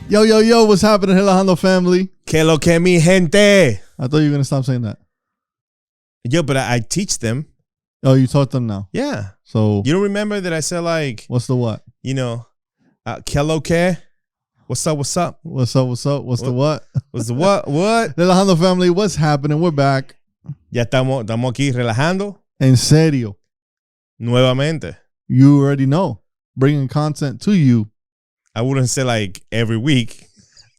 Yo, what's happening, Relajando family? Que lo que mi gente. I thought you were going to stop saying that. Yo, but I teach them. Oh, you taught them now. Yeah. So, You don't remember that I said like, what's the what? you know, que lo que? What's up? What's up? What's the what? What's the what? What? Relajando family, what's happening? We're back. Ya estamos aquí relajando En serio. nuevamente. You already know. Bringing content to you. I wouldn't say like every week.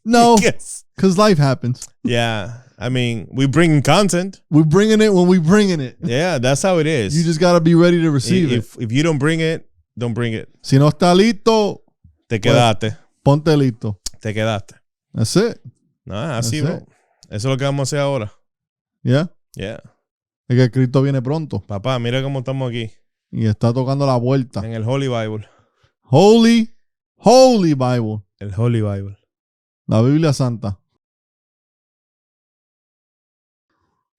No, Yes. because life happens. Yeah. I mean, we bring content. We're bringing it when we bringing it. Yeah, that's how it is. You just got to be ready to receive it. If you don't bring it, don't bring it. Si no está listo, Te quedaste. ponte listo. Te quedaste. That's it. No, así, That's bro. Eso es lo que vamos a hacer ahora. Yeah. Yeah. Es que Cristo viene pronto Papá, mira cómo estamos aquí. y está tocando la vuelta. En el Holy Bible. Holy Bible. El Holy Bible. La Biblia Santa.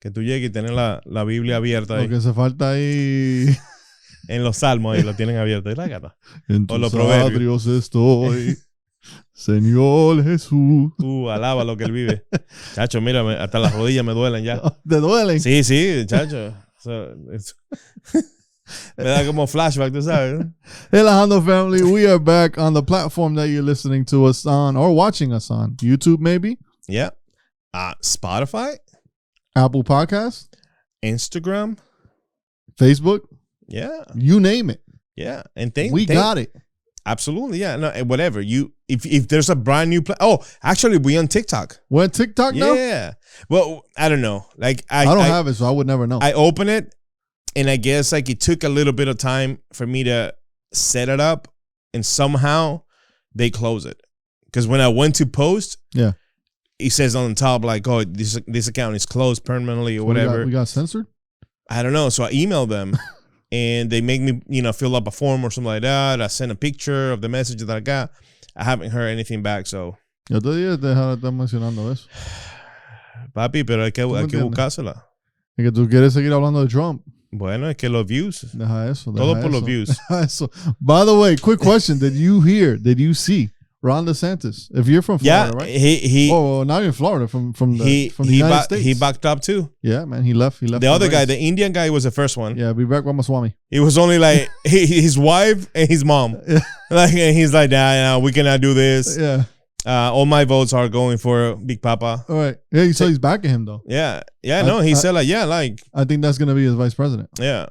Que tú llegues y tienes la Biblia abierta ahí. Lo que se falta ahí. En los salmos ahí lo tienen abierto. ¿Y la gata? En O los tus proverbios. atrios estoy, Señor Jesús. Alaba lo que él vive. Chacho, mírame, hasta las rodillas me duelen ya. ¿Te duelen? Sí, chacho. Me da como flashback, tú sabes. Relajando family, we are back on the platform that you're listening to us on or watching us on. YouTube maybe, Yeah. Spotify, Apple Podcasts, Instagram. Facebook, Yeah. you name it. Yeah. And We got it. Absolutely. Yeah. No, whatever. If there's a brand new actually we on TikTok. We're on TikTok now? Yeah. Well, I don't know. Like I don't have it, so I would never know. I open it and I guess like it took a little bit of time for me to set it up and somehow they close it. Because when I went to post, Yeah. it says on the top like, oh, this account is closed permanently or whatever. We got censored? I don't know. So I emailed them and they make me, fill up a form or something like that. I sent a picture of the message that I got. I haven't heard anything back, so. Yo te dije dejar de estar mencionando eso. Papi, pero hay que entiendes? buscársela. Es que tú quieres seguir hablando de Trump. Bueno, es que los views. Deja eso. Todo por los views. Deja eso. By the way, quick question. Did you see Ron DeSantis? If you're from Florida, Yeah, right? he Oh, now you're in Florida from the United States. He backed up too. Yeah, man, he left. The other guy, the Indian guy, was the first one. Yeah, Vivek Ramaswamy. It was only like his wife and his mom. Yeah. Like, and he's like, nah, we cannot do this. Yeah. All my votes are going for Big Papa. All right. Yeah, so he's backing him though. Yeah, no, he said like, yeah, like, I think that's gonna be his vice president. yeah,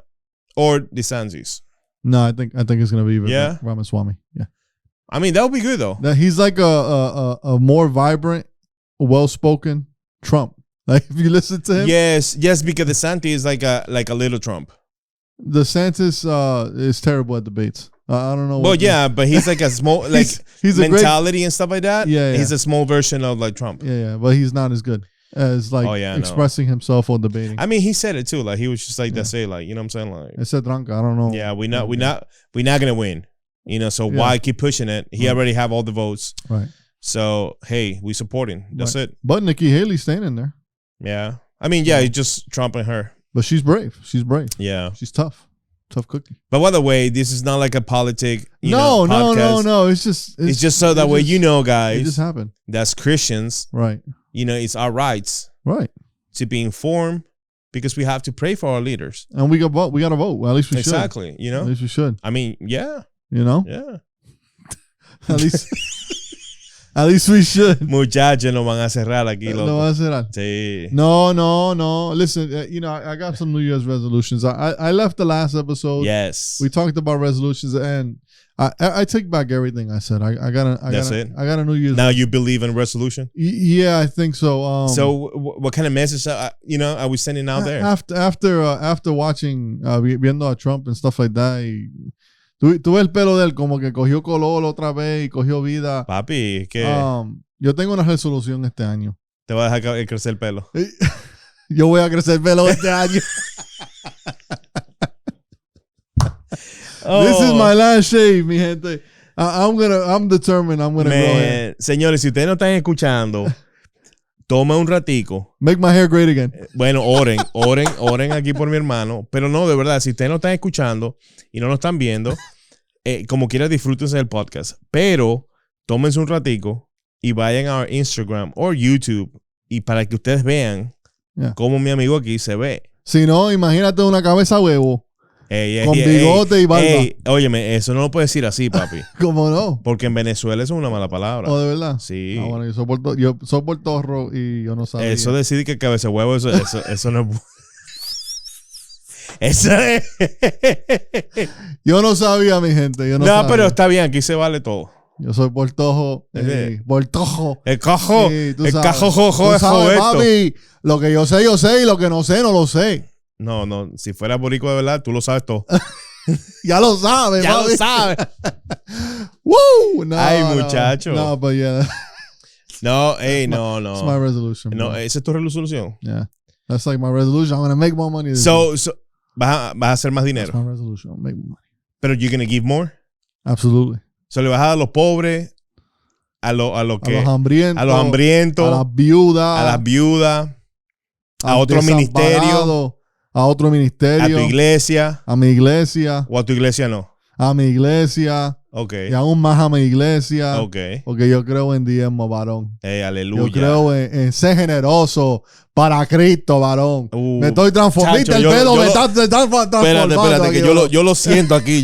or DeSantis. No, I think it's gonna be Vivek Yeah? Ramaswamy. Yeah. I mean, that would be good though. That he's like a more vibrant, well-spoken Trump. Like if you listen to him, Yes, because DeSantis is like a little Trump. DeSantis is terrible at debates. I don't know. Well, yeah, but he's like a small like he's a great, mentality and stuff like that. Yeah. He's a small version of like Trump. yeah, but he's not as good as like expressing himself or debating. I mean, he said it too. Like he was just like that's it. Like, you know what I'm saying? Like, Ese tranca, I don't know. yeah, we're not gonna win. So why keep pushing it? He already have all the votes. Right. So hey, we supporting. That's it. But Nikki Haley's staying in there. Yeah. I mean, yeah, he's just trumping her. But she's brave. Yeah. She's tough. Tough cookie. But by the way, this is not like a politic. No. It's just so that way It guys. just happened. That's Christians. Right. It's our rights. Right. To be informed because we have to pray for our leaders. And we got vote. We got to vote. Well, at least we should. Exactly. At least we should. I mean, yeah. Yeah. At least we should. Muchachos, nos van a cerrar aquí, loco. No van a cerrar. Sí. No. Listen, I got some New Year's resolutions. I left the last episode. Yes. We talked about resolutions, and I take back everything I said. I got a New Year's. Now you believe in resolution? Yeah, I think so. So what kind of message are we sending out there? After watching viendo a Trump and stuff like that. Tú ves el pelo de él como que cogió color otra vez y cogió vida. Papi, que yo tengo una resolución este año. Te va a dejar crecer el pelo. Yo voy a crecer el pelo este año. This is my last shave, mi gente. I'm determined I'm gonna grow hair. Señores, si ustedes no están escuchando, toma un ratico. Make my hair great again. Bueno, oren aquí por mi hermano. Pero no, de verdad, si ustedes no están escuchando y no lo están viendo, como quiera disfrútense del podcast. Pero tómense un ratico y vayan a Instagram o YouTube y para que ustedes vean cómo mi amigo aquí se ve. Si no, imagínate una cabeza huevo. Con bigote y barba. Óyeme, eso no lo puedes decir así, papi. ¿Cómo no? Porque en Venezuela eso es una mala palabra. ¿Oh, de verdad? Sí. Ah, bueno, yo soy portorro y yo no sabía. Eso decir que cabeza huevo, eso no es... Eso es... Yo no sabía, mi gente. Yo no sabía. Pero está bien, aquí se vale todo. Yo soy portojo. Portojo. El cajo. Sí, el cajo jojo es papi, lo que yo sé y lo que no sé, no lo sé. No, si fuera boricua de verdad, tú lo sabes todo. Ya lo sabes, ya papi. lo sabes. Woo! No, ay, muchacho. No, but yeah. No. It's my resolution. No, bro. esa es tu resolución. Yeah. That's like my resolution. I'm going to make more money. So vas a hacer más dinero. That's my resolution. Make more money. Pero you're going to give more? Absolutely. So le vas a dar a los pobres, a los hambrientos, a las viudas, a otro ministerio, a tu iglesia, a mi iglesia, o a tu iglesia no. A mi iglesia. Okay. Y aún más a mi iglesia. Okay. Porque yo creo en diezmo, varón. Aleluya. Yo creo en ser generoso para Cristo, varón. Me estoy transformando. El pelo me está transformando. Espérate, que yo lo siento aquí.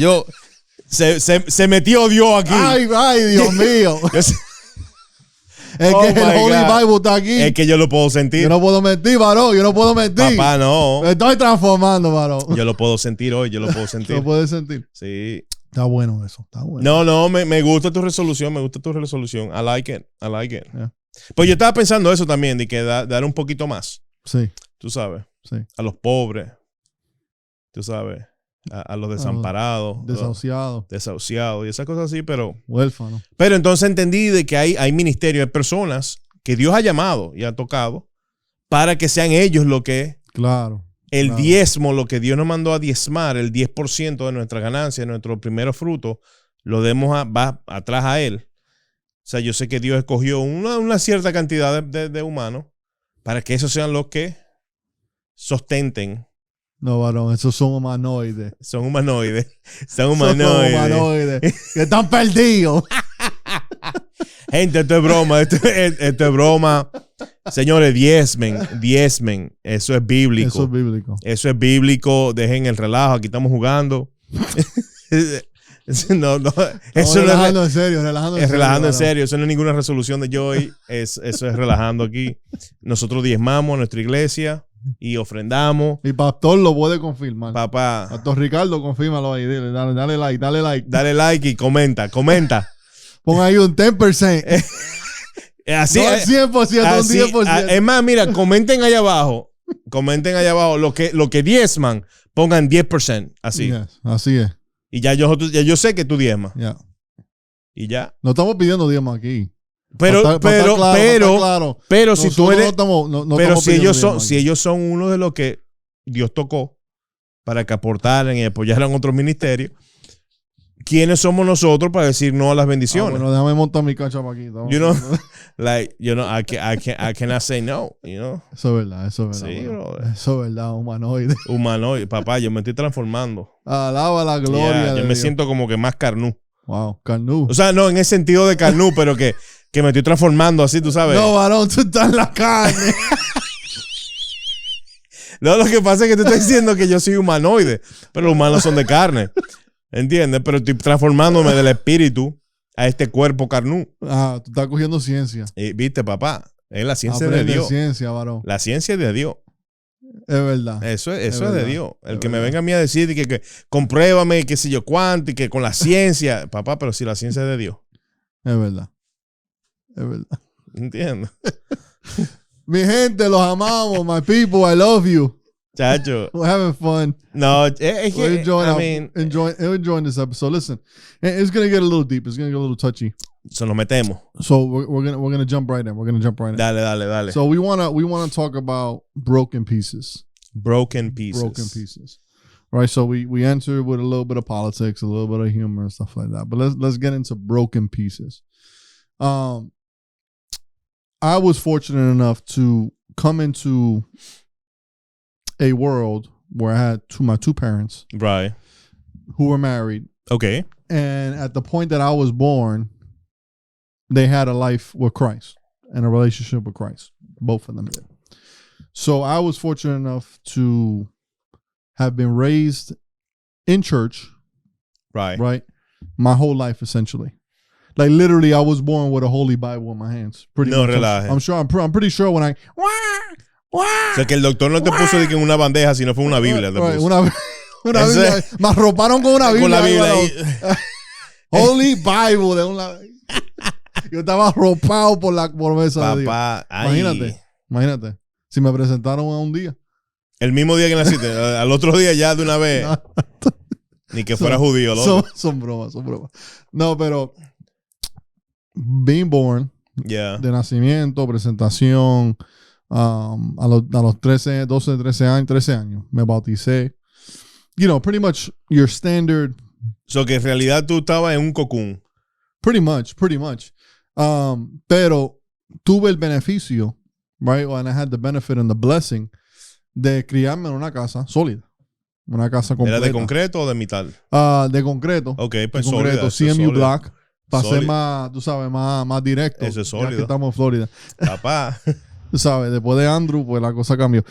Se metió Dios aquí. Ay, Dios mío. Es que el Holy Bible está aquí. Es que yo lo puedo sentir. Yo no puedo mentir, varón. Yo no puedo mentir. Papá, no. Me estoy transformando, varón. Yo lo puedo sentir hoy. Yo lo puedo sentir. ¿Lo puedes sentir? Sí. Está bueno eso. Está bueno. No. Me gusta tu resolución. I like it. Yeah. Pues yo estaba pensando eso también, de que dar un poquito más. Sí. Tú sabes. Sí. A los pobres. Tú sabes. A los desamparados. Desahuciados y esas cosas así, pero... Huérfanos. Pero entonces entendí de que hay ministerios, hay personas que Dios ha llamado y ha tocado para que sean ellos lo que... Claro. Diezmo, lo que Dios nos mandó a diezmar, el 10% de nuestra ganancia, de nuestro primer fruto, lo demos va atrás a Él. O sea, yo sé que Dios escogió una cierta cantidad de humanos para que esos sean los que sostenten. No, varón, esos son humanoides. Son humanoides. Que están perdidos. Gente, esto es broma. Esto es broma. Señores, diezmen. Eso es bíblico. Dejen el relajo. Aquí estamos jugando. No. Eso relajando en serio. Relajando en serio. Eso no es ninguna resolución de Joy. Eso es relajando aquí. Nosotros diezmamos a nuestra iglesia y ofrendamos. Mi pastor lo puede confirmar. Papá. Pastor Ricardo, confírmalo ahí. Dale like. Dale like y comenta. Pon ahí un 10%. Así, no un 100%, así, un 10%. Es más, mira, comenten allá abajo. Lo que diezman, pongan 10%. Así. Yes, así es. Y ya yo sé que tú diezmas. Yeah. Y ya. No estamos pidiendo diezmo aquí. Pero si tú eres. Pero si ellos son uno de los que Dios tocó para que aportaran y apoyaran otros ministerios, ¿quiénes somos nosotros para decir no a las bendiciones? Bueno, déjame montar mi cancha para aquí. I cannot say no, you know. Eso es verdad. Sí, bro. Eso es verdad, humanoide. Papá, yo me estoy transformando. Alaba la gloria de yo me Dios. Siento como que más carnú. Wow, carnú. O sea, no en ese sentido de carnú, pero que me estoy transformando así, tú sabes. No, varón, tú estás en la carne. No, lo que pasa es que te estoy diciendo que yo soy humanoide, pero los humanos son de carne. ¿Entiendes? Pero estoy transformándome del espíritu a este cuerpo carnú. Ah, tú estás cogiendo ciencia. ¿Viste, papá? Es la ciencia Aprende de Dios. Ciencia, varón. La ciencia es de Dios. Es verdad. Eso es de Dios. El que me venga a mí a decir que compruébame, qué sé yo cuánto, y que con la ciencia. Papá, pero si la ciencia es de Dios. Es verdad. ¿Entiendes? Mi gente, los amamos. My people, I love you. Chacho. We're having fun. No, es que, we're enjoying this episode. Listen, it's going to get a little deep. It's going to get a little touchy. So nos metemos. So we're gonna jump right in. Dale. So we wanna talk about broken pieces. Broken pieces. Right. So we enter with a little bit of politics, a little bit of humor and stuff like that. But let's get into broken pieces. I was fortunate enough to come into a world where I had my two parents, right, who were married. Okay. And at the point that I was born, they had a life with Christ and a relationship with Christ. Both of them did. So I was fortunate enough to have been raised in church, right? My whole life, essentially. Like literally, I was born with a Holy Bible in my hands. Pretty No much. relaje. I'm pretty sure when I. O sea, que el doctor no te puso de que en una bandeja, sino fue una Biblia. Te Right, puso. una Biblia. Me arroparon con una Biblia. Con la Biblia ahí. Holy Bible de un lado. Yo estaba arropado por la promesa de Dios. Papá, ay. Imagínate. Si me presentaron a un día. El mismo día que naciste, al otro día ya de una vez. Ni que fuera judío, loco. Son bromas. No, pero being born, Yeah. de nacimiento, presentación, a los 13 años, me bauticé. You know, pretty much your standard. So que en realidad tú estabas en un cocoon. Pretty much. Pero tuve el beneficio, right? And I had the benefit and the blessing de criarme en una casa sólida. Una casa completa. ¿Era de concreto o de metal? De concreto. Ok, pues de concreto. sólida. CMU Black. Para ser Sólido. más, tú sabes, más directo. Eso es ya sólido. que estamos en Florida. Papá. Tú sabes, después de Andrew, pues la cosa cambió.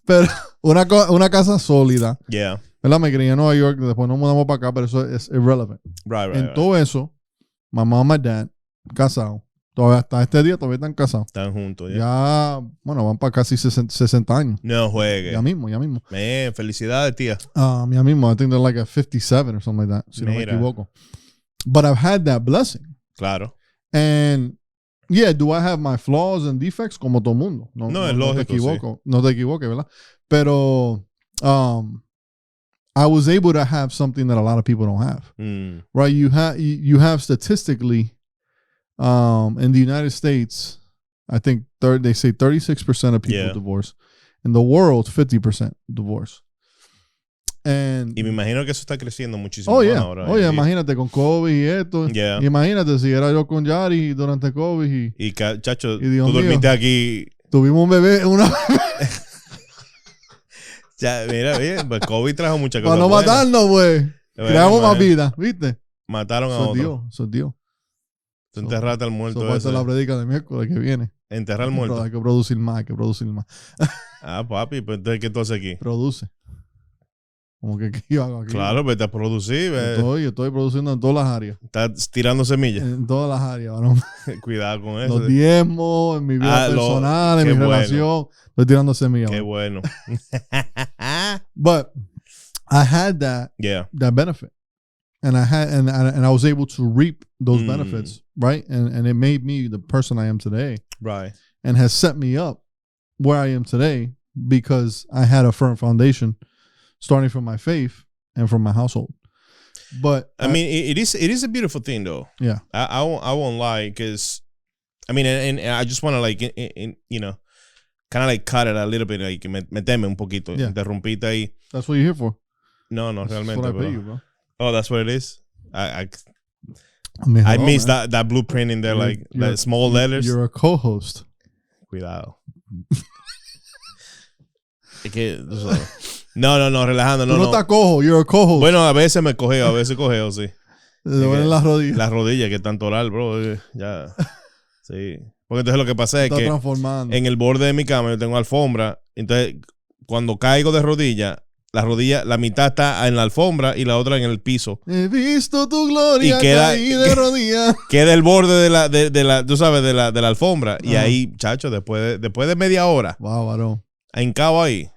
Pero una casa sólida. Yeah. ¿Verdad? Me crié en Nueva York, después nos mudamos para acá, pero eso es irrelevant. Right. Todo eso, my mom and dad, casados. Todavía hasta este día todavía están casados. Están juntos. Ya, bueno, van para casi 60 años. No juegue. Ya mismo. Felicidades, tía. Ya mismo. I think they're like at 57 or something like that, si no me Mira. equivoco. But I've had that blessing. Claro. And yeah, do I have my flaws and defects? Como todo mundo. No, es lógico, No te equivoques, ¿verdad? Pero I was able to have something that a lot of people don't have. Mm. Right? You have statistically in the United States, I think they say 36% of people divorce. In the world, 50% divorce. And Y me imagino que eso está creciendo muchísimo oh, yeah. ahora. Oye, imagínate con COVID y esto. Yeah. Imagínate si era yo con Yari durante COVID Y chacho, Y Dios tú mío. dormiste aquí. tuvimos un bebé, Ya, mira, bien, pues COVID trajo muchas para cosas. no buenas. matarnos, pues. Bueno, Creamos más imagínate. vida, ¿viste? Mataron a Eso es otro. Dios, eso es Dios. Tú enterraste al muerto Eso parte ese. de la predica de miércoles que viene. Enterrar al Pero muerto. hay que producir más. Ah, papi, pues entonces, ¿qué tú haces aquí? Produce. Como que ¿qué yo hago aquí? Claro, vete a producir. Yo estoy produciendo en todas las áreas. Estás tirando semillas. En todas las áreas, varón. Cuidado con eso. Los diezmos, en mi vida personal, en qué mi bueno. relación. Estoy tirando semillas. Qué varón. bueno. But I had that Yeah. benefit. And I was able to reap those Mm. benefits, right? And it made me the person I am today Right. and has set me up where I am today because I had a firm foundation starting from my faith and from my household. But I mean, it is a beautiful thing, though. yeah. I won't lie, because, I mean, and I just want to, like, you know, kind of like cut it a little bit, like, meteme un poquito, Yeah. interrumpite ahí. That's what you're here for. No, That's realmente, what I pay bro. you, bro. Oh, that's what it is? I mean, hello, missed man. that blueprint in there, like, that small letters. You're a co-host. Cuidado. Es que, tú sabes. No, relajando. Tú no estás cojo, you're a co-host. Bueno, a veces me cogeo, sí. Te duelen las rodillas. Las rodillas que están toral, bro. Ya. Sí. Porque entonces lo que pasa es Está que transformando. en el borde de mi cama yo tengo alfombra. Entonces, cuando caigo de rodilla, la mitad está en la alfombra y la otra en el piso. He visto tu gloria Y queda- caí de rodillas. Queda el borde de la tú sabes, de la alfombra. Y Ajá. ahí, chacho, después de media hora, Wow, varón. hincado ahí,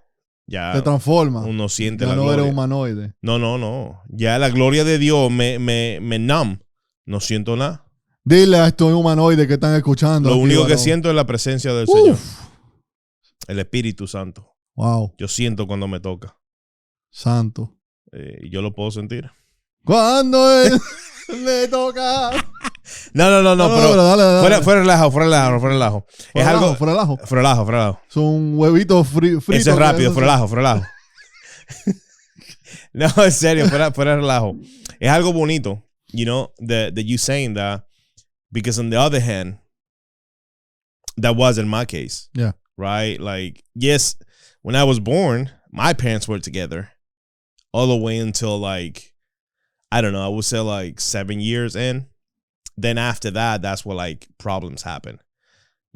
ya Te transforma. uno siente Ya la no gloria. eres humanoide. No. Ya la gloria de Dios me numb. No siento nada. Dile a estos humanoides que están escuchando. Lo aquí, único que varón. siento es la presencia del Uf. Señor. El Espíritu Santo. Wow, Yo siento cuando me toca. santo. Y yo lo puedo sentir. Cuando él le toca. No, pero pero dale. fuera relajo. Es algo. Fuera el ajo. Fuera relajo. Son huevitos fritos. Eso es rápido, fuera relajo. No, en serio, fuera relajo. Es algo bonito, you know, that you saying that, because on the other hand, that wasn't my case. Yeah. Right? Like, yes, when I was born, my parents were together all the way until, like, I don't know, I would say like 7 years in. then after that, that's where like problems happen.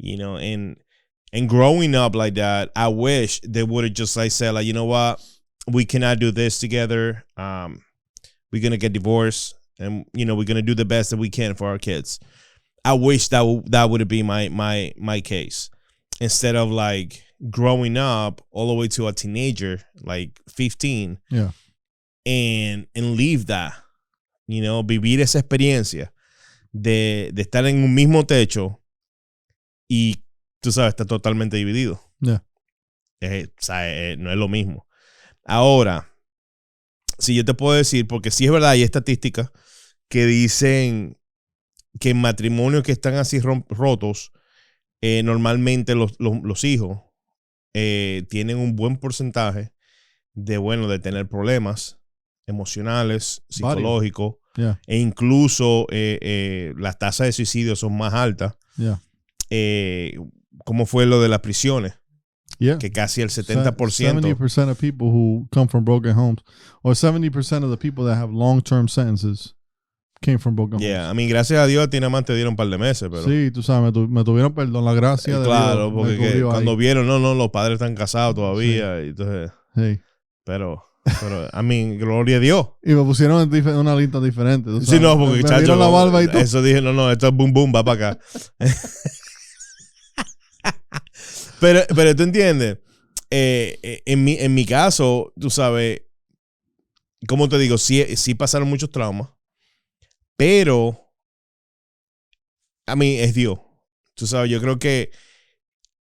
And growing up like that, I wish they would have just like said, like, you know what, we cannot do this together. We're gonna get divorced, and we're gonna do the best that we can for our kids. I wish that would have been my case, instead of like growing up all the way to a teenager, like 15, and leave that, vivir esa experiencia de estar en un mismo techo y tú sabes, está totalmente dividido. Yeah. No es lo mismo. Ahora, si yo te puedo decir, porque sí es verdad, hay estadísticas que dicen que en matrimonios que están así rotos, normalmente los hijos tienen un buen porcentaje de tener problemas emocionales, psicológicos, e incluso las tasas de suicidio son más altas. ¿Cómo fue lo de las prisiones? Que casi el 70%. 70% of people who come from broken homes, or 70% of the people that have long-term sentences came from broken homes. I mean, gracias a Dios a ti nada más te dieron un par de meses, pero... Sí, tú sabes, me tuvieron perdón, la gracia de claro, Dios. Porque cuando vieron, no, los padres están casados todavía, y entonces... Sí. Pero, I mean, gloria a Dios. Y me pusieron en una lista diferente. Sí, no, porque me chacho, la barba y todo. Eso dije, no, esto es boom boom, va para acá. pero tú entiendes, en mi caso, tú sabes, ¿cómo te digo? Sí pasaron muchos traumas, pero a mí es Dios. Tú sabes, yo creo que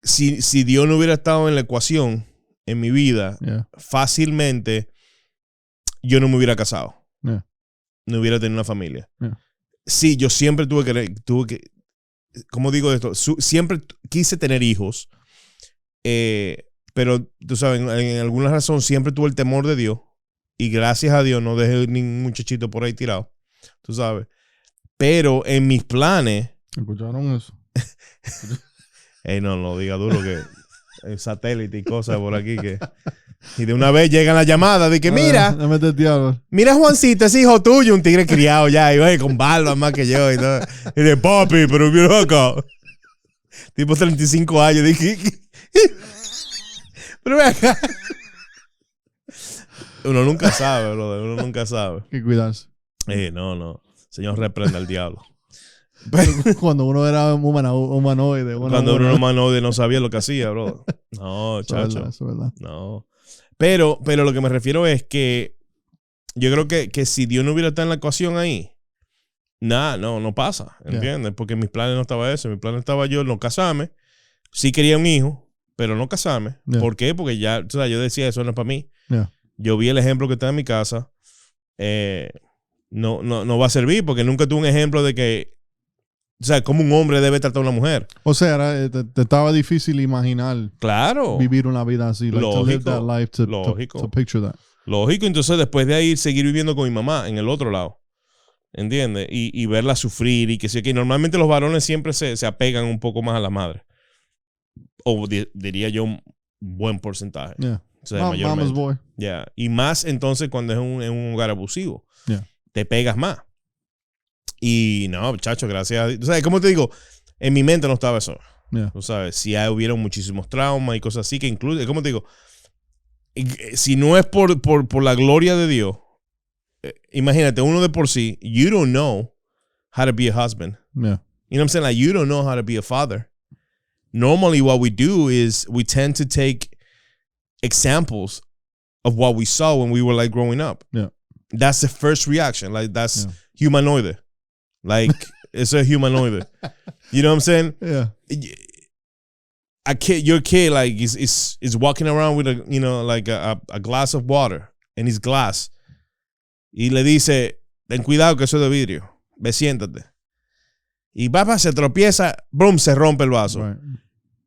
si Dios no hubiera estado en la ecuación en mi vida, fácilmente yo no me hubiera casado. No hubiera tenido una familia. Sí, yo siempre tuve que ¿cómo digo esto? Siempre quise tener hijos, pero tú sabes, en alguna razón siempre tuve el temor de Dios, y gracias a Dios no dejé ningún muchachito por ahí tirado, tú sabes. Pero en mis planes... ¿Escucharon eso? No diga duro, que el satélite y cosas por aquí que... Y de una vez llegan las llamadas de que mira Juancito, ese hijo tuyo, un tigre criado ya, y con barba más que yo y todo. Y de papi, pero bien acá. Tipo 35 años, dije, pero ve acá. Uno nunca sabe, brother, uno nunca sabe. Que cuidarse. No. Señor, reprenda al diablo. Cuando uno era humanoide. Cuando uno era humanoide no sabía lo que hacía, bro. No, chacho. Eso es verdad. No. Pero lo que me refiero es que yo creo que si Dios no hubiera estado en la ecuación ahí, no pasa, ¿entiendes? Porque en mis planes no estaba eso. En mis planes estaba yo no casarme. Sí quería un hijo, pero no casarme. ¿Por qué? Porque ya, o sea, yo decía, eso no es para mí. Yo vi el ejemplo que está en mi casa. No va a servir, porque nunca tuve un ejemplo de que, o sea, cómo un hombre debe tratar a una mujer. O sea, te estaba difícil imaginar vivir una vida así. Like, lógico. To live that life, to picture that. Lógico. Entonces, después de ahí, seguir viviendo con mi mamá en el otro lado. ¿Entiendes? Y verla sufrir y que sí, que normalmente los varones siempre se apegan un poco más a la madre. O diría yo un buen porcentaje. O sea, Mama's boy. Y más entonces cuando es en un hogar abusivo. Te pegas más. Y no, chacho, gracias a Dios. O sea, como te digo, en mi mente no estaba eso. Tú sabes, si hubieron muchísimos traumas y cosas así que incluye, como te digo, si no es por la gloria de Dios, imagínate, uno de por sí, you don't know how to be a husband. You know what I'm saying? Like, you don't know how to be a father. Normally what we do is we tend to take examples of what we saw when we were like growing up. That's the first reaction. Like, that's humanoid. Like, it's a humanoid. You know what I'm saying? Your kid, like, is walking around with a glass of water in his glass. Y le dice, ten cuidado que eso es de vidrio. Ve, siéntate. Y papá se tropieza, boom, se rompe el vaso. Right.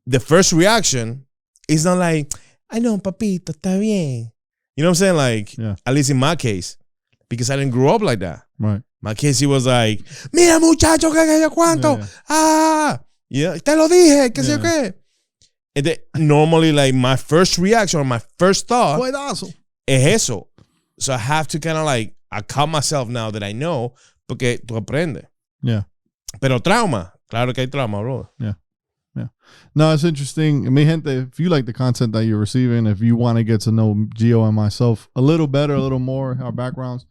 The first reaction is not like, I know, papito, está bien. You know what I'm saying? Like, at least in my case, because I didn't grow up like that. Right. My case, he was like, mira, muchacho, que yo cuánto. Te lo dije, que sé yo qué. And then, normally, like, my first reaction or my first thought es eso. So I have to kind of like, I calm myself now that I know, porque tú aprendes. Pero trauma. Claro que hay trauma, bro. Yeah. No, it's interesting. I mean, gente, if you like the content that you're receiving, if you want to get to know Gio and myself a little better, a little more, our backgrounds,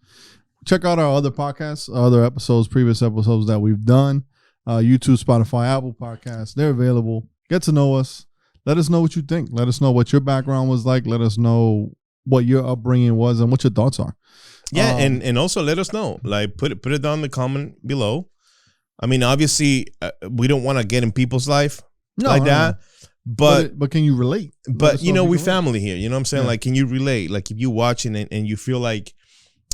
check out our other podcasts, other episodes, previous episodes that we've done. YouTube, Spotify, Apple Podcasts. They're available. Get to know us. Let us know what you think. Let us know what your background was like. Let us know what your upbringing was and what your thoughts are. Yeah, and also let us know. Like, put it down in the comment below. I mean, obviously, we don't want to get in people's life that. But can you relate? But, you know, we family here. You know what I'm saying? Yeah. Like, can you relate? Like, if you're watching it and you feel like,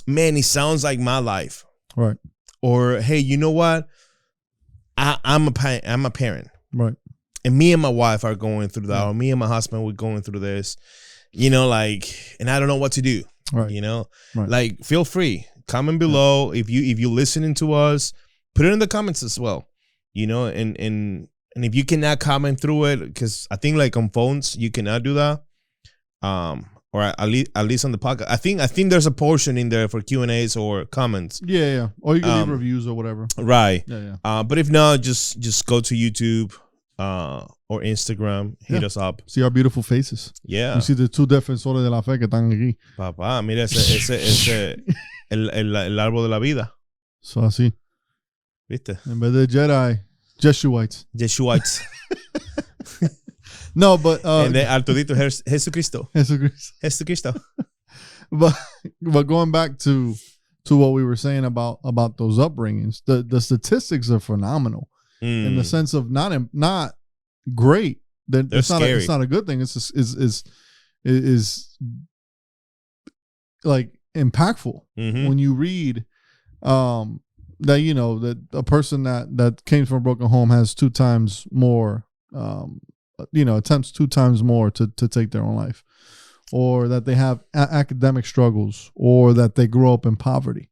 man, it sounds like my life. Right. Or, hey, you know what? I'm a parent. Right. And me and my wife are going through that. Or me and my husband, we're going through this. You know, like, and I don't know what to do. Right. You know? Right. Like, feel free. Comment below. Yeah. If you're listening to us, put it in the comments as well. You know, and if you cannot comment through it, because I think like on phones you cannot do that, or at least on the podcast. I think there's a portion in there for Q&As or comments. Yeah. Or you can leave reviews or whatever. Right. Yeah. But if not, just go to YouTube or Instagram. Hit us up. See our beautiful faces. Yeah. You see the two defensores de la fe que están aquí. Papá, mira ese el árbol de la vida. So así. ¿Viste? En vez de Jedi, Jesuites. No, but and then Artudito Jesucristo. But going back to what we were saying about those upbringings, the statistics are phenomenal in the sense of not great. It's not a good thing. It's like impactful when you read that, you know, that a person that came from a broken home has 2 times more, attempts 2 times more to take their own life, or that they have academic struggles, or that they grow up in poverty.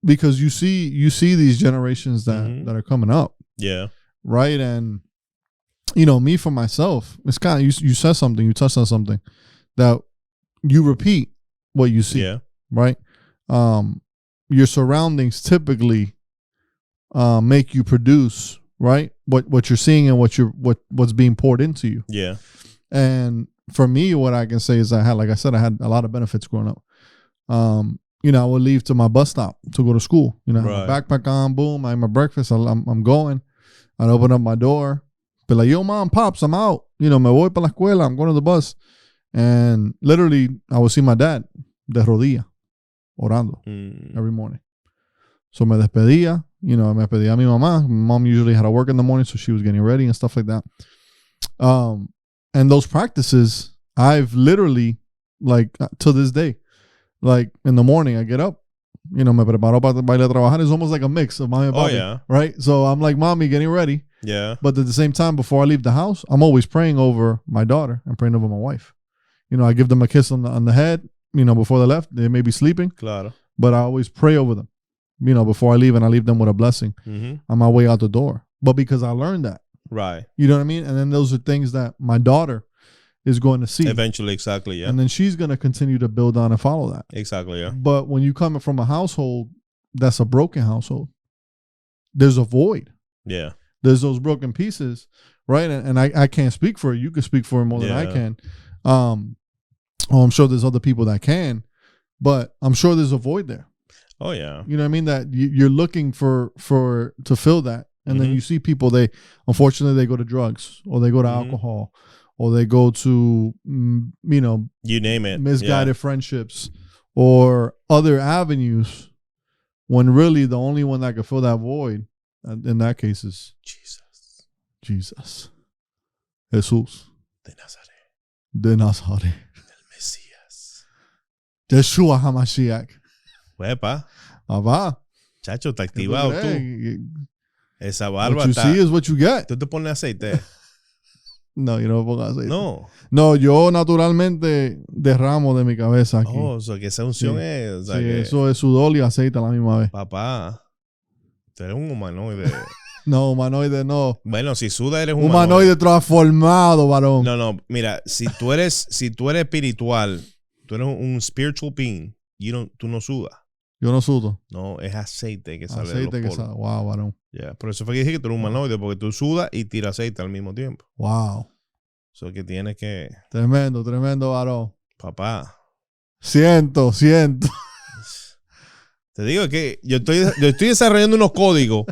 Because you see these generations that are coming up. Yeah. Right. And, you know, me for myself, it's kind of, you said something, you touched on something that you repeat what you see. Yeah. Right. Your surroundings typically make you produce, right, what you're seeing and what's being poured into you. Yeah. And for me, what I can say is I had a lot of benefits growing up. You know, I would leave to my bus stop to go to school. You know, right. My backpack on, boom, I have my breakfast. I'm going. I'd open up my door, be like, yo, mom, pops, I'm out. You know, me voy para la escuela. I'm going to the bus. And literally, I would see my dad de rodilla, orando every morning. So me despedía, you know, me despedía a mi mamá. My mom usually had to work in the morning, so she was getting ready and stuff like that. And those practices, I've literally, like, to this day, like, in the morning, I get up, you know, me preparo para ir a trabajar. It's almost like a mix of mommy and papi, yeah. Right? So I'm like, mommy, getting ready. Yeah. But at the same time, before I leave the house, I'm always praying over my daughter and praying over my wife. You know, I give them a kiss on the head, you know, before they left. They may be sleeping. Claro. But I always pray over them, you know, before I leave, and I leave them with a blessing on my way out the door. But because I learned that. Right. You know what I mean? And then those are things that my daughter is going to see. Eventually, exactly, yeah. And then she's going to continue to build on and follow that. Exactly, yeah. But when you come from a household that's a broken household, there's a void. Yeah. There's those broken pieces, right? And I can't speak for it. You can speak for it more than I can. I'm sure there's other people that can, but I'm sure there's a void there. Oh, yeah. You know what I mean? That you're looking to fill that. And then you see people, unfortunately, they go to drugs, or they go to alcohol, or they go to, you know, you name it, misguided friendships or other avenues, when really the only one that could fill that void in that case is Jesus. Jesús. De Nazaret. El Mesías. Yeshua HaMashiach. Huepa. Papá. Chacho, está activado tú. Esa barba what you está. See is what you get. ¿Tú te pones aceite? No, yo no me pongo aceite. No, yo naturalmente derramo de mi cabeza aquí. Oh, o sea, que esa unción es. O sea, que eso es sudor y aceite a la misma vez. Papá, tú eres un humanoide. No, humanoide no. Bueno, si suda eres humanoide transformado, varón. No, mira, si tú eres espiritual, tú eres un spiritual being, tú no sudas. Yo no sudo. No, es aceite que sale de Aceite los que poros. sale. Wow, varón. Yeah. Por eso fue que dije que tú eres un humanoide, porque tú sudas y tiras aceite al mismo tiempo. Wow. Eso que tienes que... Tremendo, varón. Papá. Siento. Te digo que yo estoy desarrollando unos códigos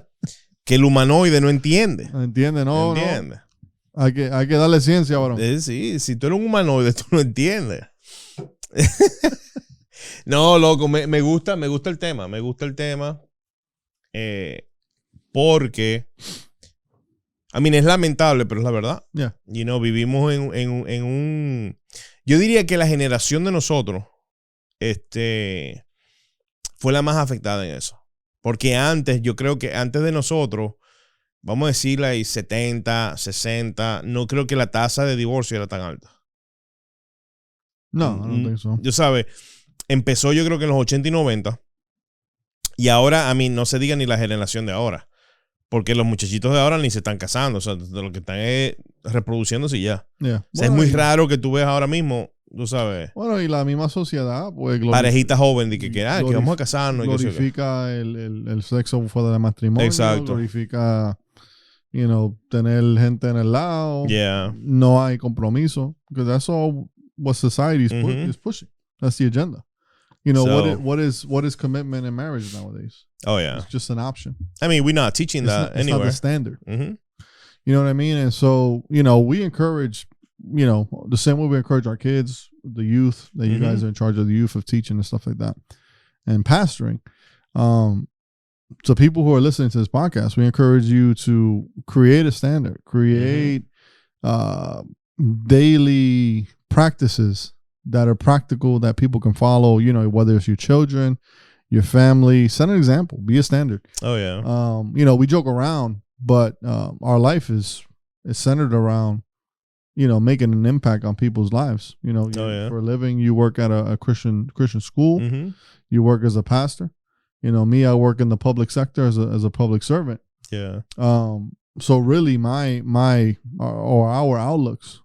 que el humanoide no entiende. ¿No entiende? No, ¿Entiende? no. Hay que darle ciencia, varón. Sí, si tú eres un humanoide, tú no entiendes. No, loco, me gusta el tema. Me gusta el tema. Porque, es lamentable, pero es la verdad. Yeah. Vivimos en un... Yo diría que la generación de nosotros fue la más afectada en eso. Porque yo creo que antes de nosotros, vamos a decirle ahí 70, 60, no creo que la tasa de divorcio era tan alta. No, I don't think so. Yo sabes, empezó yo creo que en los 80 y 90. Y ahora, no se diga ni la generación de ahora. Porque los muchachitos de ahora ni se están casando. O sea, lo que están es reproduciéndose y ya. Yeah. O sea, es muy raro que tú veas ahora mismo, tú sabes, Bueno, y la misma sociedad, pues... parejita joven de que vamos a casarnos. Glorifica el sexo fuera del matrimonio. Exacto. Glorifica, tener gente en el lado. Yeah. No hay compromiso. Because that's all what society is pushing. That's the agenda. What is commitment in marriage nowadays? Oh, yeah. It's just an option. We're not teaching that It's anywhere. not the standard. Mm-hmm. You know what I mean? And so, we encourage, the same way we encourage our kids, the youth, that you guys are in charge of the youth of teaching and stuff like that, and pastoring. So people who are listening to this podcast, we encourage you to create a standard, create daily practices that are practical, that people can follow, whether it's your children, your family. Set an example. Be a standard. Oh, yeah. We joke around, but our life is centered around, making an impact on people's lives. For a living, you work at a Christian school. Mm-hmm. You work as a pastor. Me, I work in the public sector as a public servant. Yeah. So really, our outlooks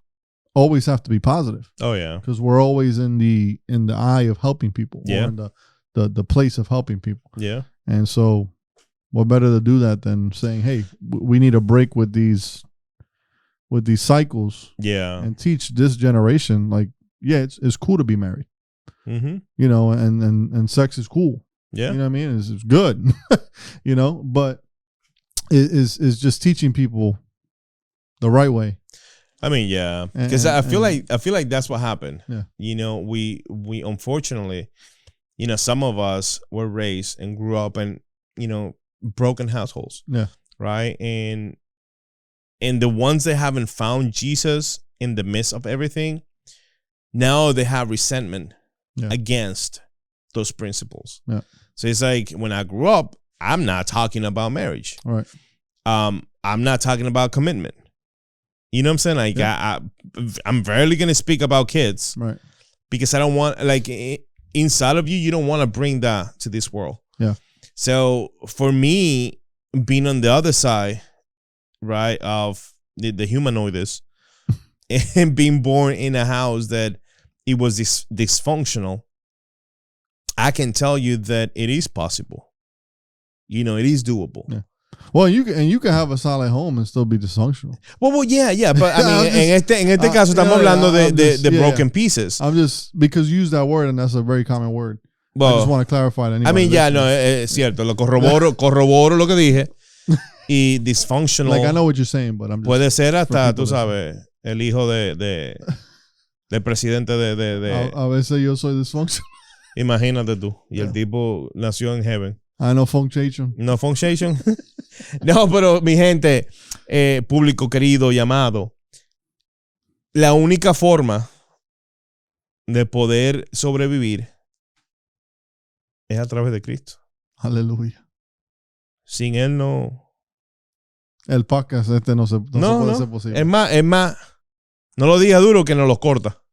always have to be positive. Oh, yeah. Because we're always in the eye of helping people. Yeah. Or in the place of helping people. Yeah. And so, what better to do that than saying, hey, we need a break with these cycles. Yeah. And teach this generation, like, yeah, it's cool to be married. Mm-hmm. And sex is cool. Yeah. You know what I mean? It's good. But it's just teaching people the right way. Yeah, because I feel like that's what happened. Yeah. We unfortunately, some of us were raised and grew up in, broken households. Yeah. Right. And the ones that haven't found Jesus in the midst of everything, now they have resentment against those principles. Yeah. So it's like when I grew up, I'm not talking about marriage. All right. I'm not talking about commitment. You know what I'm saying? Like, I'm rarely going to speak about kids. Right. Because I don't want, like, inside of you, you don't want to bring that to this world. Yeah. So, for me, being on the other side, right, of the humanoids, and being born in a house that it was dysfunctional, I can tell you that it is possible. It is doable. Yeah. Well, you can have a solid home and still be dysfunctional. Well, yeah, but en este caso estamos hablando de broken pieces. I'm just, because you use that word and that's a very common word. Well, I just want to clarify that. Es cierto, lo corroboro lo que dije. Y dysfunctional. Like, I know what you're saying, but I'm just, puede ser hasta, tú sabes, el hijo del presidente de a veces yo soy dysfunctional. Imagínate tú. Y el tipo nació en heaven. I know function. No function. No, pero mi gente, público querido y amado, la única forma de poder sobrevivir es a través de Cristo. Aleluya. Sin Él no. El podcast no se puede ser posible. Es más, no lo diga duro que nos los corta.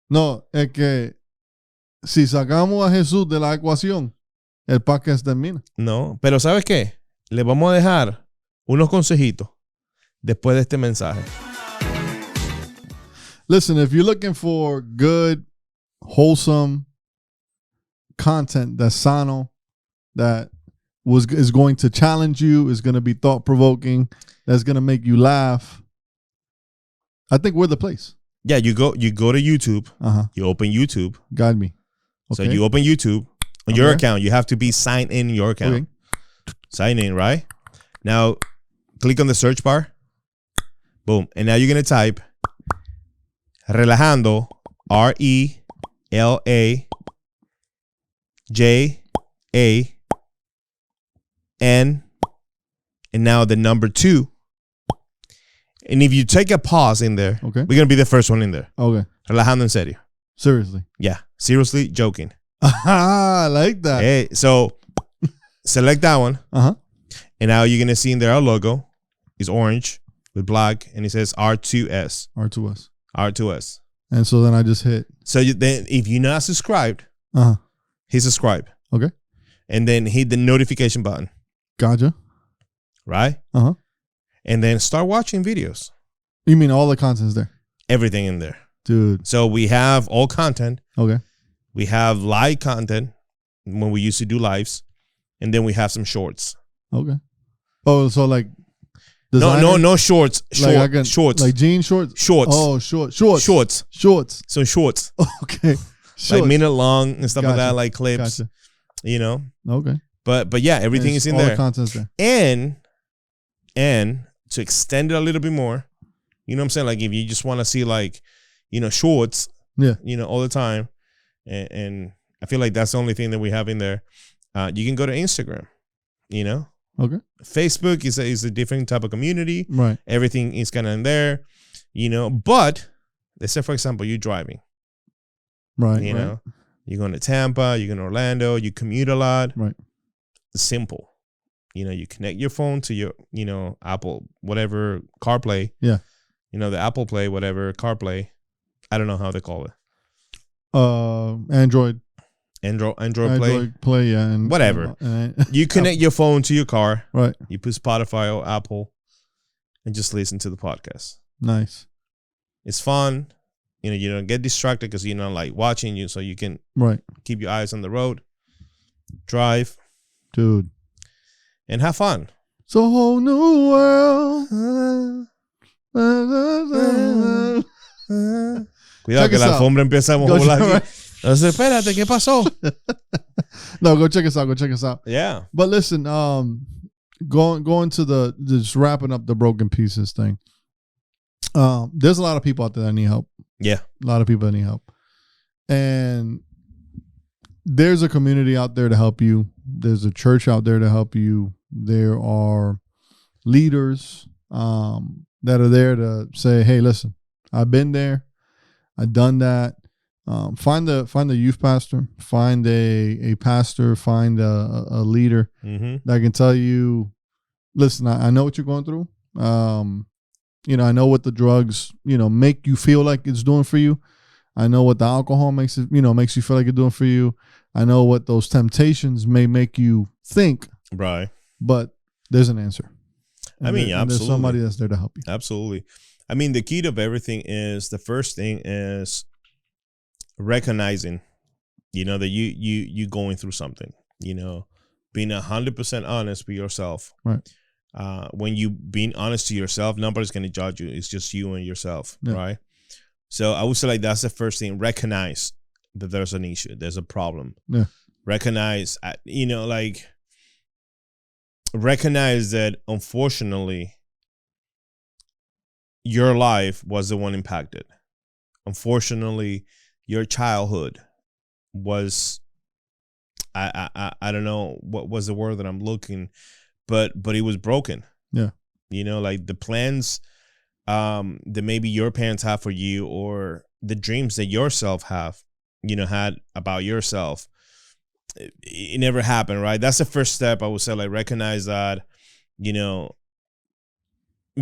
No, es que si sacamos a Jesús de la ecuación, el podcast termina. No, pero ¿sabes qué? Le vamos a dejar unos consejitos después de este mensaje. Listen, if you're looking for good, wholesome content that's sano, that is going to challenge you, is going to be thought provoking, that's going to make you laugh, I think we're the place. Yeah, you go to YouTube. You open YouTube. Guide me. Okay. So you open YouTube on your account. You have to be signed in your account. Okay. Sign in, right? Now, click on the search bar. Boom. And now you're going to type Relajando, RELAJAN, and now the number 2. And if you take a pause in there, okay, we're going to be the first one in there. Okay. Relajando en serio. Seriously. Yeah. Seriously joking. I like that. Hey, so select that one. And now you're going to see in there our logo is orange with black, and it says R2S. R2S. And so then I just hit. So then if you're not subscribed, hit subscribe. Okay. And then hit the notification button. Gotcha. Right? And then start watching videos. You mean all the content's there? Everything in there. Dude. So we have all content. Okay. We have live content when we used to do lives. And then we have some shorts. Okay. Oh, so like no shorts. Shorts. Like jean shorts? Shorts. Oh, shorts. So shorts. Okay. Shorts. Like minute long and stuff like that, like clips. Gotcha. You know? Okay. But yeah, everything is in there. All the content's there. And to extend it a little bit more, you know what I'm saying? Like if you just want to see like, shorts, all the time. And I feel like that's the only thing that we have in there. You can go to Instagram, Okay. Facebook is a different type of community. Right. Everything is kind of in there, but let's say, for example, you're driving. Right. You're going to Tampa, you're going to Orlando, you commute a lot. Right. Simple. You connect your phone to your, Apple, whatever, CarPlay. Yeah. The Apple Play, whatever, CarPlay. I don't know how they call it. Android Play, yeah, and whatever. You connect your phone to your car, right? You put Spotify or Apple, and just listen to the podcast. Nice. It's fun. You don't get distracted because you're not like watching you, so you can keep your eyes on the road, drive, dude, and have fun. It's a whole new world. Cuidado que la alfombra empieza a volar aquí. Entonces, espérate, ¿qué pasó? No, go check us out. Yeah. But listen, going to just wrapping up the broken pieces thing. There's a lot of people out there that need help. Yeah. A lot of people that need help. And there's a community out there to help you. There's a church out there to help you. There are leaders that are there to say, hey, listen, I've been there. I've done that. Find a youth pastor, find a pastor, find a leader that can tell you, listen, I know what you're going through. I know what the drugs, make you feel like it's doing for you. I know what the alcohol makes you feel like it's doing for you. I know what those temptations may make you think. Right. But there's an answer. Absolutely. There's somebody that's there to help you. Absolutely. The key to everything is, the first thing is recognizing, that you going through something, being 100% honest with yourself. Right. When you being honest to yourself, nobody's going to judge you. It's just you and yourself. Yeah. Right. So I would say like that's the first thing. Recognize that there's an issue. There's a problem. Yeah. Recognize, recognize that unfortunately your life was the one impacted. Unfortunately, your childhood was, I don't know what was the word that I'm looking, but it was broken. Yeah. Like the plans that maybe your parents have for you, or the dreams that yourself have, had about yourself, it never happened, right? That's the first step. I would say, like, recognize that,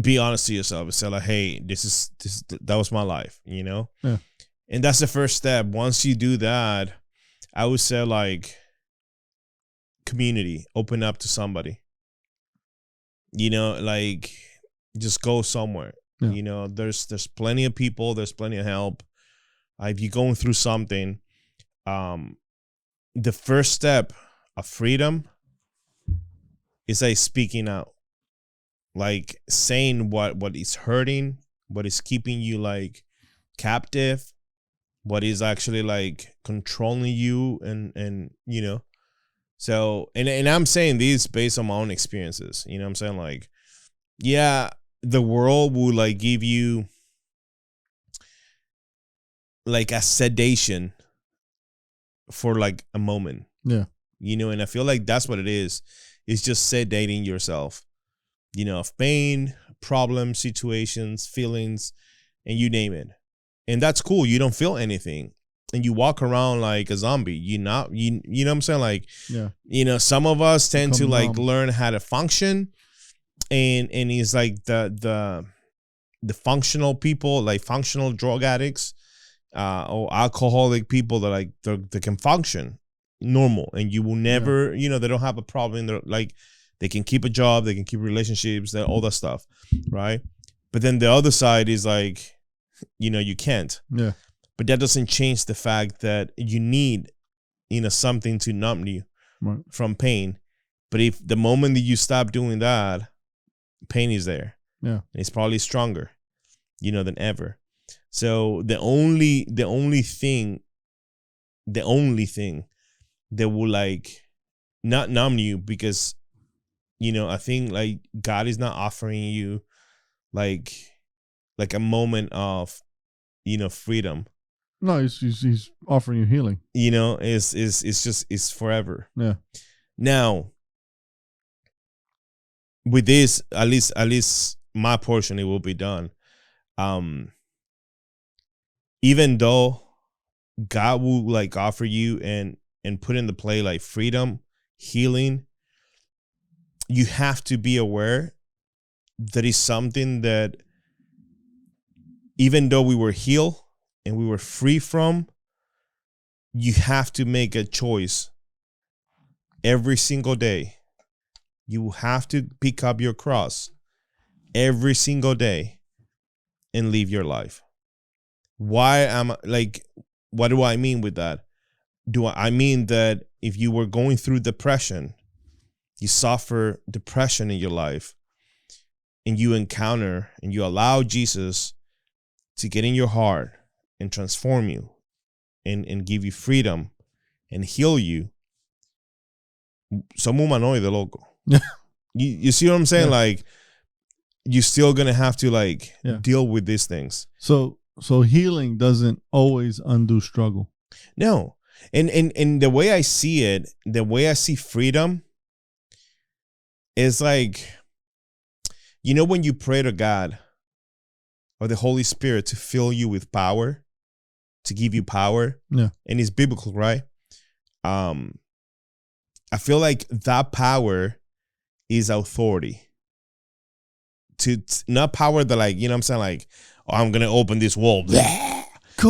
be honest to yourself and say like, hey, that was my life, Yeah. And that's the first step. Once you do that, I would say like community, open up to somebody, like just go somewhere. Yeah. There's plenty of people, there's plenty of help. If you're going through something, the first step of freedom it's like speaking out, like saying what is hurting, what is keeping you like captive, what is actually like controlling you, and you know. So and I'm saying this based on my own experiences. You know what I'm saying? Like, yeah, the world will like give you like a sedation for like a moment. Yeah. You know, and I feel like that's what it is. It's just sedating yourself, you know, of pain, problems, situations, feelings, and you name it. And that's cool. You don't feel anything. And you walk around like a zombie. You know what I'm saying? Like, Yeah. you know, some of us tend to Become like numb. learn how to function. And it's like the functional people, like functional drug addicts, or alcoholic people that like they can function normal, and you will never, you know, they don't have a problem. They're like, they can keep a job, they can keep relationships, all that stuff, right? But then the other side is like, you know, you can't. Yeah. But that doesn't change the fact that you need, you know, something to numb you Right. from pain. But if the moment that you stop doing that, pain is there. Yeah. It's probably stronger, you know, than ever. So the only thing that will like not numb you, because, you know, I think like God is not offering you like a moment of, you know, freedom. No, he's offering you healing. You know, it's forever. Yeah. Now, with this, at least my portion, it will be done. Even though God will like offer you and put into play like freedom, healing, you have to be aware that is something that, even though we were healed and we were free from, you have to make a choice every single day. You have to pick up your cross every single day and live your life. What do I mean with that? I mean that if you were going through depression, you suffer depression in your life, and you encounter and you allow Jesus to get in your heart and transform you and give you freedom and heal you, somos humanoide, loco. You see what I'm saying? Yeah. Like, you're still gonna have to like deal with these things. So healing doesn't always undo struggle. No. And the way I see it, the way I see freedom is like, you know, when you pray to God or the Holy Spirit to fill you with power, to give you power. Yeah. And it's biblical, right? I feel like that power is authority. To not power that, like, you know what I'm saying? Like, oh, I'm going to open this wall. You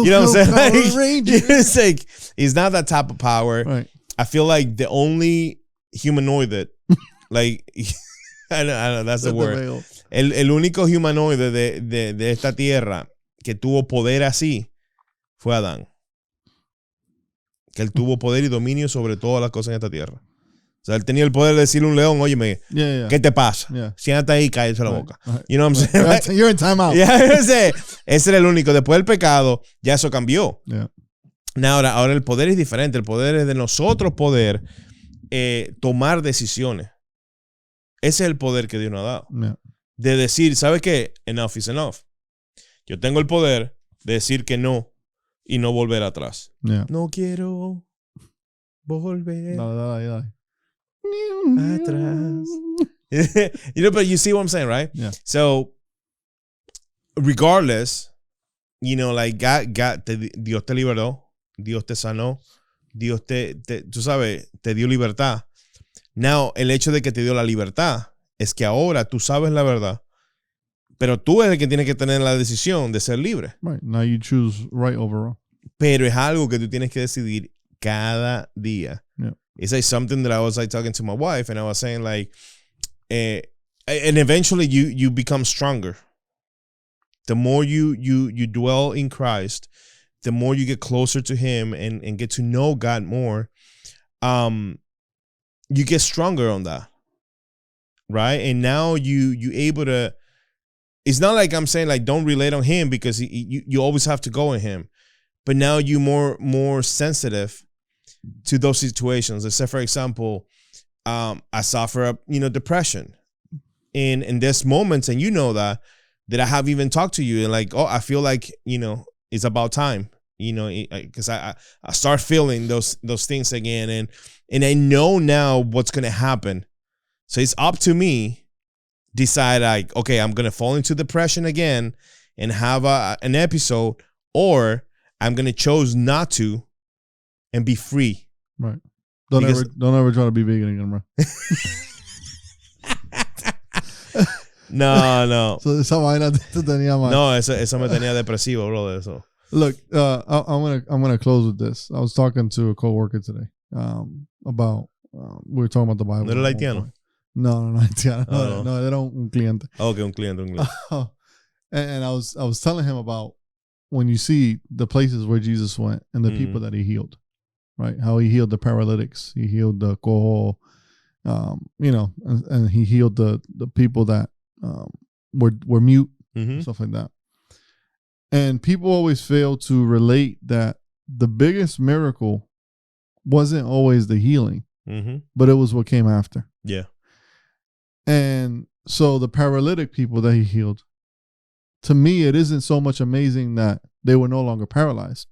know what I'm saying? Like, it's like, it's not that type of power. Right. I feel like the only humanoid that, like, I know, that's the word. El único humanoide de esta tierra que tuvo poder así fue Adán. Que él tuvo poder y dominio sobre todas las cosas en esta tierra. O sea, él tenía el poder de decirle a un león, óyeme, ¿qué te pasa? Siéntate ahí y cállate la boca. You know what I'm saying? Like, you're in timeout. Ese era el único. Después del pecado, ya eso cambió. Yeah. Ahora el poder es diferente. El poder es de nosotros poder tomar decisiones. Ese es el poder que Dios nos ha dado. Yeah. De decir, ¿sabes qué? Enough is enough. Yo tengo el poder de decir que no y no volver atrás. Yeah. No quiero volver Dale. atrás. You know, but you see what I'm saying, right? Yeah. So, regardless, you know, like Dios te liberó, Dios te sanó, Dios tú sabes, te dio libertad. Now, el hecho de que te dio la libertad es que ahora tú sabes la verdad, pero tú eres el que tiene que tener la decisión de ser libre. Right. Now you choose right over wrong. Pero es algo que tú tienes que decidir cada día. Yeah. It's like something that I was like talking to my wife, and I was saying like, and eventually you become stronger. The more you dwell in Christ, the more you get closer to Him and get to know God more. You get stronger on that. right? And now you able to. It's not like I'm saying like don't relate on him because you always have to go in him, but now you more sensitive to those situations. Let's say, for example, I suffer depression, and there's moments, and you know that I have even talked to you and like, oh, I feel like it's about time, because I start feeling those things again, and I know now what's gonna happen, so it's up to me. Decide like, okay, I'm gonna fall into depression again and have an episode, or I'm gonna choose not to and be free. Right. Don't ever try to be vegan again, bro. No. So esa vaina te tenía mal. No, eso me tenía depresivo, bro. Eso. Look, I'm gonna close with this. I was talking to a coworker today about we were talking about the Bible. ¿No eres haitiano? No, haitiano. No, era un cliente. Okay, un cliente. And I was telling him about when you see the places where Jesus went and the people that he healed, right? How he healed the paralytics, he healed the cojo, and he healed the people that were mute, stuff like that. And people always fail to relate that the biggest miracle wasn't always the healing, but it was what came after. Yeah. And so the paralytic people that he healed, to me, it isn't so much amazing that they were no longer paralyzed.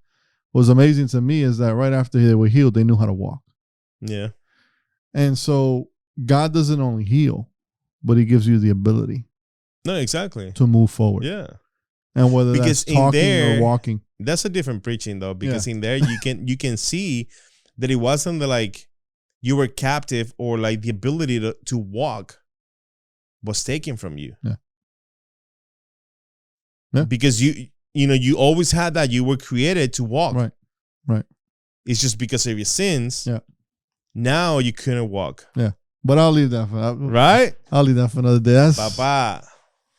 What's amazing to me is that right after they were healed, they knew how to walk. Yeah. And so God doesn't only heal, but he gives you the ability. No, exactly. To move forward. Yeah. And whether that's talking or walking. That's a different preaching though, because in there you can see that it wasn't like you were captive or like the ability to walk was taken from you. Yeah. Because you always had that. You were created to walk. Right. It's just because of your sins. Yeah. Now you couldn't walk. Yeah. But I'll leave that for right. I'll leave that for another day. That's Papá.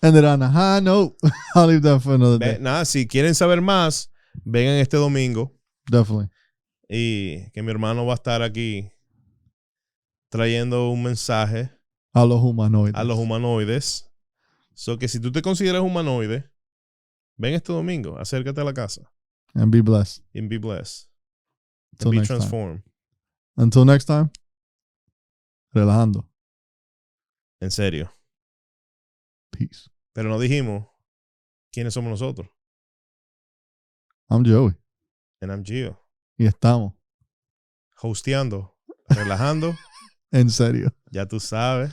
Ended on a high note. I'll leave that for another day. Nada, si quieren saber más, vengan este domingo. Definitely. Y que mi hermano va a estar aquí trayendo un mensaje a los humanoides. A los humanoides. So que si tú te consideras humanoide, ven este domingo, acércate a la casa. And be blessed. And be blessed. Until and be next transformed. Time. Until next time, relajando. En serio. Peace. Pero no dijimos quiénes somos nosotros. I'm Joey. And I'm Gio. Y estamos. Hosteando. Relajando. En serio. Ya tú sabes.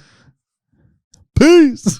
Peace.